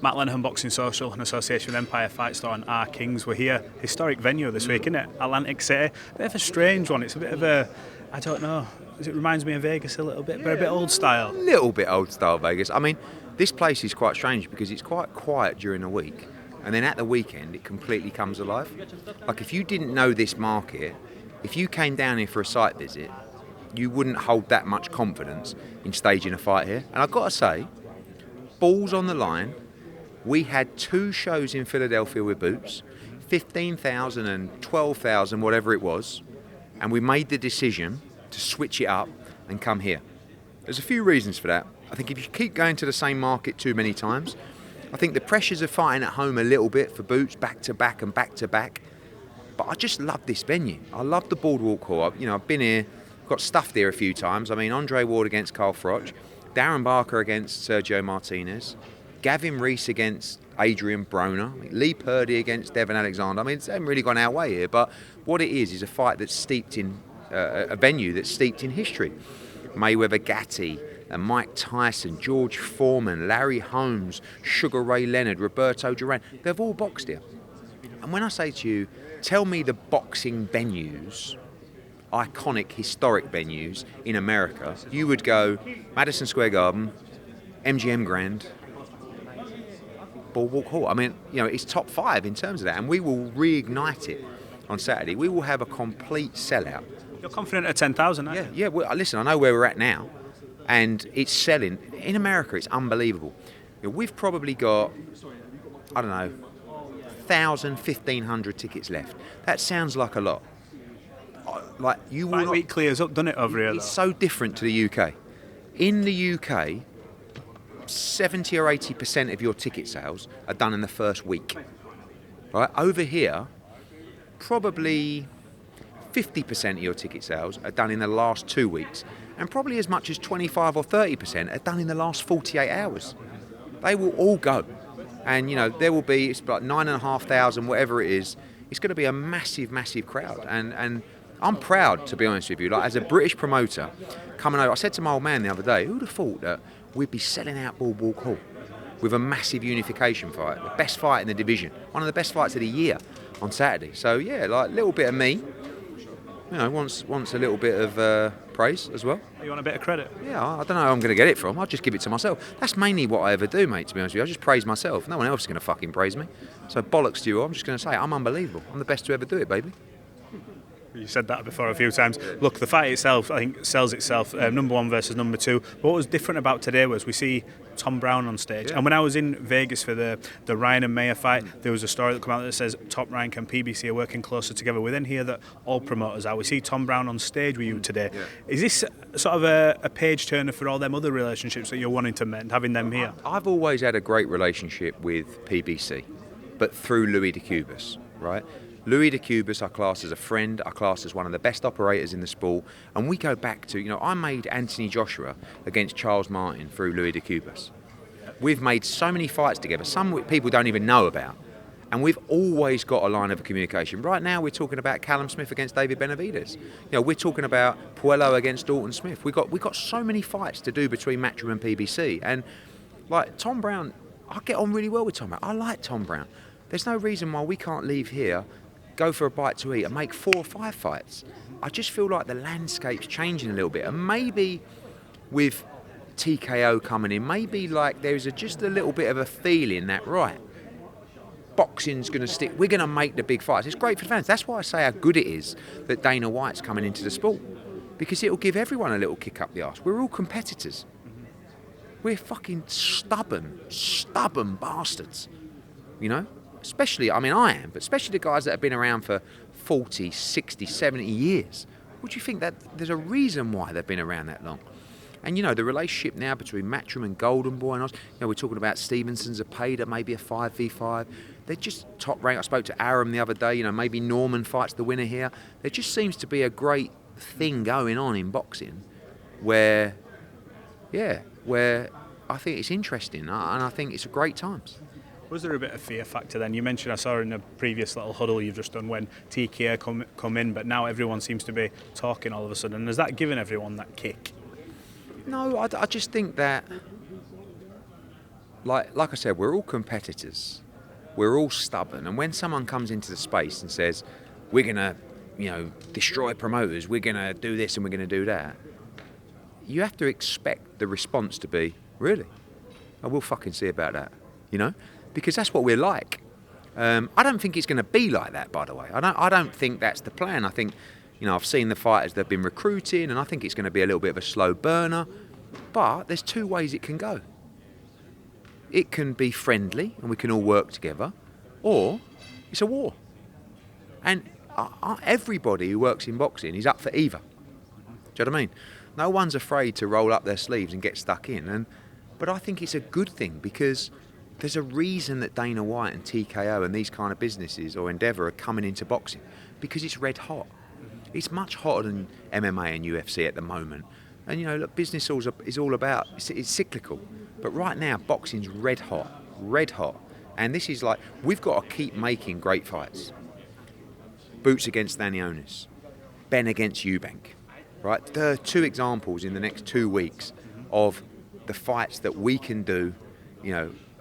Matt Lenihan, Boxing Social, in association with Empire Fight Store and Our Kings. We're here, historic venue this week, isn't it? Atlantic City. A bit of a strange one. It's a bit of a, I don't know, it reminds me of Vegas a little bit, but a bit old style. A little bit old style Vegas. I mean, this place is quite strange because it's quite quiet during the week, and then at the weekend it completely comes alive. Like, if you didn't know this market, if you came down here for a site visit, you wouldn't hold that much confidence in staging a fight here. And I've got to say, balls on the line. We had 2 shows in Philadelphia with Boots, 15,000 and 12,000, whatever it was, and we made the decision to switch it up and come here. There's a few reasons for that. I think if you keep going to the same market too many times, I think the pressures of fighting at home a little bit for Boots, back to back and back to back. But I just love this venue. I love the Boardwalk Hall. I've been here, got stuffed here a few times. I mean, Andre Ward against Carl Froch, Darren Barker against Sergio Martinez, Gavin Rees against Adrian Broner, Lee Purdy against Devon Alexander. I mean, it hasn't really gone our way here, but what it is a fight that's steeped in, a venue that's steeped in history. Mayweather Gatti, Mike Tyson, George Foreman, Larry Holmes, Sugar Ray Leonard, Roberto Duran, they've all boxed here. And when I say to you, tell me the boxing venues, iconic, historic venues in America, you would go Madison Square Garden, MGM Grand, Boardwalk Hall. I mean, it's top 5 in terms of that, and we will reignite it on Saturday. We will have a complete sellout. You're confident at 10,000, aren't you? Yeah. Well, listen, I know where we're at now, and it's selling. In America, it's unbelievable. We've probably got, 1,000, 1,500 tickets left. That sounds like a lot. Like, you will Fight week clears up, doesn't it, over here? It's so different to the UK. In the UK, 70 or 80% of your ticket sales are done in the first week. Right? Over here, probably 50% of your ticket sales are done in the last 2 weeks, and probably as much as 25 or 30% are done in the last 48 hours. They will all go. And, there will be, it's like 9,500, whatever it is. It's going to be a massive, massive crowd. And I'm proud, to be honest with you. Like, as a British promoter, coming over, I said to my old man the other day, who'd have thought that we'd be selling out Boardwalk Hall with a massive unification fight, the best fight in the division, one of the best fights of the year on Saturday. So yeah, like a little bit of me, wants a little bit of praise as well. You want a bit of credit? Yeah, I don't know who I'm going to get it from. I'll just give it to myself. That's mainly what I ever do, mate, to be honest with you. I just praise myself. No one else is going to fucking praise me. So bollocks to you. I'm just going to say I'm unbelievable. I'm the best to ever do it, baby. You said that before a few times. Look, the fight itself, I think, sells itself. Number 1 versus number 2. But what was different about today was we see Tom Brown on stage. Yeah. And when I was in Vegas for the Ryan and Mayer fight, there was a story that came out that says Top Rank and PBC are working closer together. We then hear that all promoters are. We see Tom Brown on stage with you today. Yeah. Is this sort of a page turner for all them other relationships that you're wanting to mend, having them here? I've always had a great relationship with PBC, but through Louis de Cubas, right? Louis de Cubas I class as a friend, I class as one of the best operators in the sport, and we go back to, I made Anthony Joshua against Charles Martin through Louis de Cubas. We've made so many fights together, some people don't even know about, and we've always got a line of communication. Right now we're talking about Callum Smith against David Benavidez. We're talking about Puello against Dalton Smith. We've got so many fights to do between Matchroom and PBC, and like Tom Brown, I get on really well with Tom Brown. I like Tom Brown. There's no reason why we can't leave here, go for a bite to eat and make 4 or 5 fights. I just feel like the landscape's changing a little bit, and maybe with TKO coming in, maybe like there's just a little bit of a feeling that, right, boxing's going to stick, we're going to make the big fights. It's great for the fans. That's why I say how good it is that Dana White's coming into the sport, because it'll give everyone a little kick up the arse. We're all competitors. We're fucking stubborn bastards, Especially, I am, but especially the guys that have been around for 40, 60, 70 years. What do you think? That there's a reason why they've been around that long. And, the relationship now between Matchroom and Golden Boy and us, we're talking about Stevenson's, a Pader, maybe a 5v5. They're just top rank. I spoke to Aram the other day, maybe Norman fights the winner here. There just seems to be a great thing going on in boxing where I think it's interesting, and I think it's a great times. Was there a bit of fear factor then? You mentioned, I saw in a previous little huddle you've just done when TKO come in, but now everyone seems to be talking all of a sudden. Has that given everyone that kick? No, I just think that like I said, we're all competitors. We're all stubborn. And when someone comes into the space and says, we're going to, destroy promoters, we're going to do this and we're going to do that, you have to expect the response to be, really? I will fucking see about that, because that's what we're like. I don't think it's going to be like that, by the way. I don't think that's the plan. I think, I've seen the fighters that have been recruiting, and I think it's going to be a little bit of a slow burner. But there's two ways it can go. It can be friendly, and we can all work together, or it's a war. And everybody who works in boxing is up for either. Do you know what I mean? No one's afraid to roll up their sleeves and get stuck in. But I think it's a good thing, because there's a reason that Dana White and TKO and these kind of businesses or Endeavour are coming into boxing, because it's red hot. It's much hotter than MMA and UFC at the moment. And look, business is all about, it's cyclical. But right now, boxing's red hot. And this is like, we've got to keep making great fights. Boots against Stanionis, Benn against Eubank, right? There are two examples in the next 2 weeks of the fights that we can do,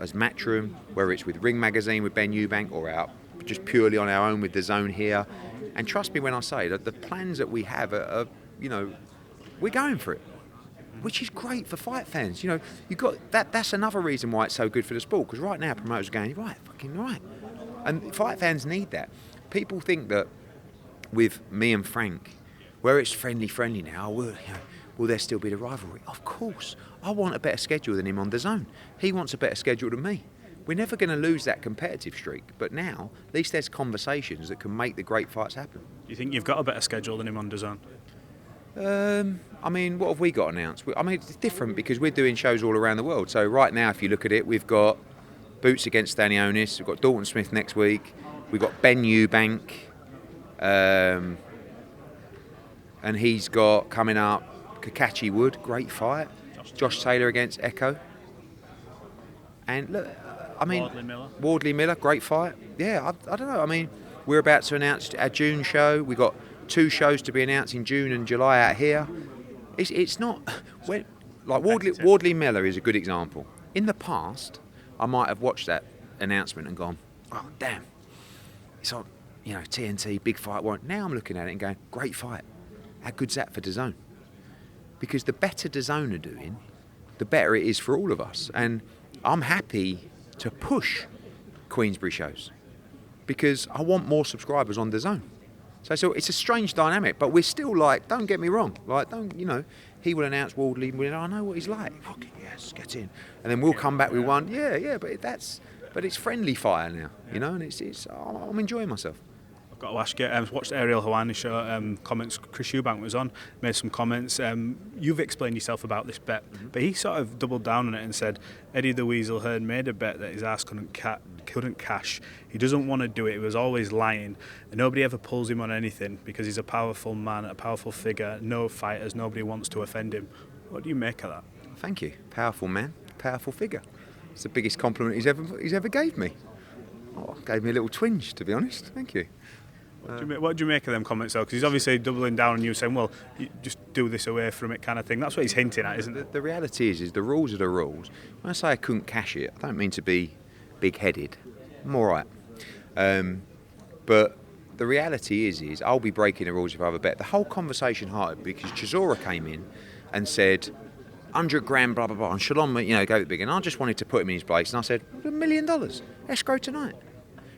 as Matchroom, whether it's with Ring Magazine with Benn Eubank or out just purely on our own with the Zone here. And trust me when I say that the plans that we have are we're going for it, which is great for fight fans. You got that. That's another reason why it's so good for the sport, because right now promoters are going, fucking right. And fight fans need that. People think that with me and Frank, where it's friendly now, will there still be the rivalry? Of course. I want a better schedule than him on the Zone. He wants a better schedule than me. We're never going to lose that competitive streak, but now at least there's conversations that can make the great fights happen. You think you've got a better schedule than him on the Zone? What have we got announced? It's different because we're doing shows all around the world. So right now, if you look at it, we've got Boots against Stanionis, we've got Dalton Smith next week, we've got Benn Eubank, and he's got coming up Kakachi Wood, great fight. Josh Taylor against Echo. And look, Wardley Miller, great fight. Yeah, I don't know. We're about to announce our June show. We've got 2 shows to be announced in June and July out here. It's not... Wardley Miller is a good example. In the past, I might have watched that announcement and gone, oh, damn. It's on, TNT, big fight. Now I'm looking at it and going, great fight. How good's that for DAZN? Because the better DAZN are doing, the better it is for all of us. And I'm happy to push Queensbury shows because I want more subscribers on DAZN. So it's a strange dynamic, but we're still like, don't get me wrong, he will announce Wardley, I know what he's like. Fucking yes, get in. And then we'll come back with one, but it's friendly fire now, and I'm enjoying myself. I've got to ask you, watched Ariel Helwani show comments. Chris Eubank was on, made some comments. You've explained yourself about this bet, but he sort of doubled down on it and said Eddie the Weasel Hearn made a bet that his ass couldn't cash. He doesn't want to do it. He was always lying, and nobody ever pulls him on anything because he's a powerful man, a powerful figure. No fighters, nobody wants to offend him. What do you make of that? Thank you. Powerful man, powerful figure. It's the biggest compliment he's ever gave me. Gave me a little twinge, to be honest. Thank you. What do you make of them comments though? Because he's obviously doubling down on you, saying, well, you just do this away from it kind of thing. That's what he's hinting at, isn't it? The reality is the rules are the rules. When I say I couldn't cash it, I don't mean to be big-headed. I'm all right. But the reality is I'll be breaking the rules if I have a bet. The whole conversation started because Chisora came in and said, 100 grand, blah, blah, blah. And Shalom, gave it big. And I just wanted to put him in his place. And I said, $1 million. Escrow tonight.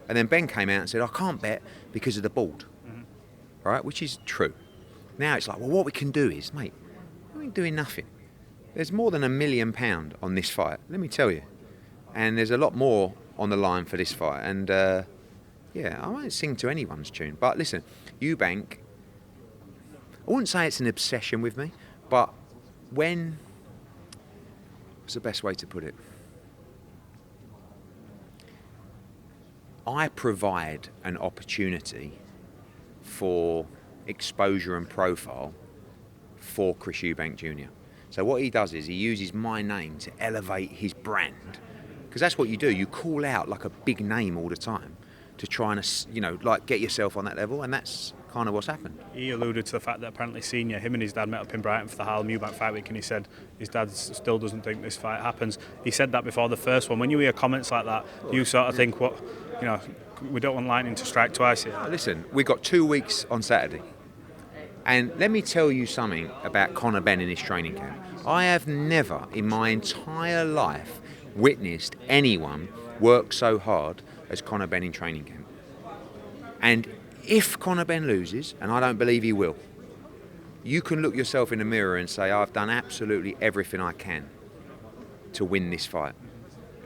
And then Ben came out and said, I can't bet because of the board. Right? Which is true. Now it's like, well, what we can do is, mate, we ain't doing nothing. There's more than £1 million on this fight, let me tell you. And there's a lot more on the line for this fight. And, I won't sing to anyone's tune. But listen, Eubank, I wouldn't say it's an obsession with me, but what's the best way to put it? I provide an opportunity for exposure and profile for Chris Eubank Jr. So what he does is he uses my name to elevate his brand, because that's what you do. You call out like a big name all the time to try and, get yourself on that level, and that's kind of what's happened. He alluded to the fact that apparently Senior, him and his dad met up in Brighton for the Harlem Eubank fight week, and he said his dad still doesn't think this fight happens. He said that before the first one. When you hear comments like that, you sort of think, what, you know, we don't want lightning to strike twice here. Listen, we've got 2 weeks on Saturday. And let me tell you something about Conor Benn in his training camp. I have never in my entire life witnessed anyone work so hard as Conor Benn in training camp. And if Conor Benn loses, and I don't believe he will, you can look yourself in the mirror and say, I've done absolutely everything I can to win this fight.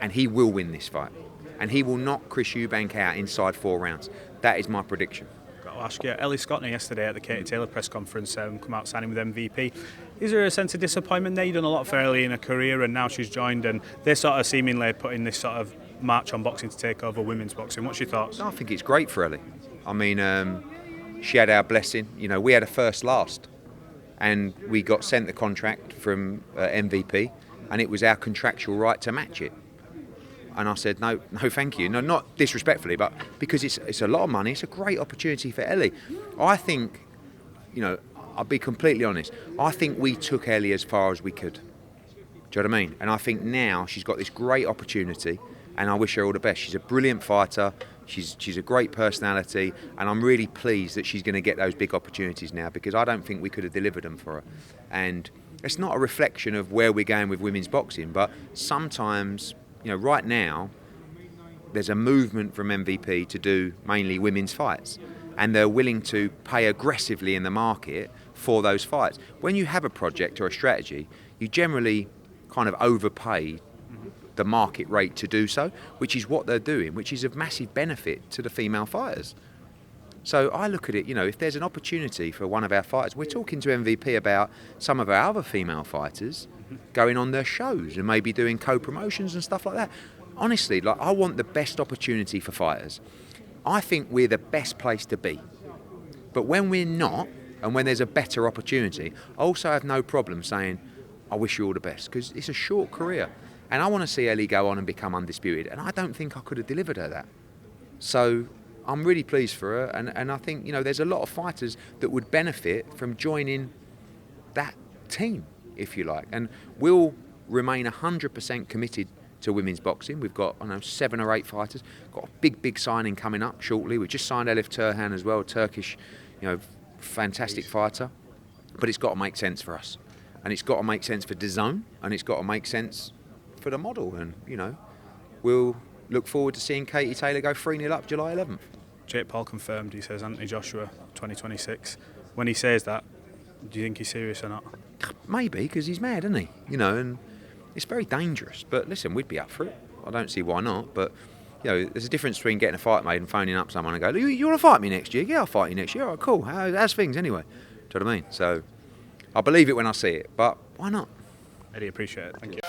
And he will win this fight. And he will knock Chris Eubank out inside 4 rounds. That is my prediction. Got to ask you, Ellie Scotney yesterday at the Katie Taylor press conference come out signing with MVP. Is there a sense of disappointment there? You've done a lot for Ellie in her career and now she's joined and they're sort of seemingly putting this sort of march on boxing to take over women's boxing. What's your thoughts? I think it's great for Ellie. I mean, she had our blessing. You know, we had a first last and we got sent the contract from MVP and it was our contractual right to match it. And I said, no, thank you. No, not disrespectfully, but because it's a lot of money, it's a great opportunity for Ellie. I think, you know, I'll be completely honest, I think we took Ellie as far as we could. Do you know what I mean? And I think now she's got this great opportunity and I wish her all the best. She's a brilliant fighter, she's a great personality, and I'm really pleased that she's going to get those big opportunities now because I don't think we could have delivered them for her. And it's not a reflection of where we're going with women's boxing, but sometimes, you know, right now, there's a movement from MVP to do mainly women's fights, and they're willing to pay aggressively in the market for those fights. When you have a project or a strategy, you generally kind of overpay the market rate to do so, which is what they're doing, which is of massive benefit to the female fighters. So I look at it, you know, if there's an opportunity for one of our fighters, we're talking to MVP about some of our other female fighters going on their shows and maybe doing co-promotions and stuff like that. Honestly, like, I want the best opportunity for fighters. I think we're the best place to be. But when we're not, and when there's a better opportunity, I also have no problem saying, I wish you all the best, because it's a short career. And I want to see Ellie go on and become undisputed. And I don't think I could have delivered her that. So I'm really pleased for her. And I think, you know, there's a lot of fighters that would benefit from joining that team, if you like. And we'll remain 100% committed to women's boxing. We've got, I don't know, 7 or 8 fighters. Got a big signing coming up shortly. We've just signed Elif Turhan as well, Turkish, you know, fantastic fighter. But it's got to make sense for us. And it's got to make sense for DAZN, and it's got to make sense for the model. And, you know, we'll look forward to seeing Katie Taylor go 3-0 up July 11th. Jake Paul confirmed, he says Anthony Joshua 2026. When he says that, do you think he's serious or not? Maybe, because he's mad, isn't he? You know, and it's very dangerous. But listen, we'd be up for it. I don't see why not. But, you know, there's a difference between getting a fight made and phoning up someone and go, you want to fight me next year? Yeah, I'll fight you next year. All right, cool. How's things anyway? Do you know what I mean? So I believe it when I see it, but why not? Eddie, appreciate it. Thank you.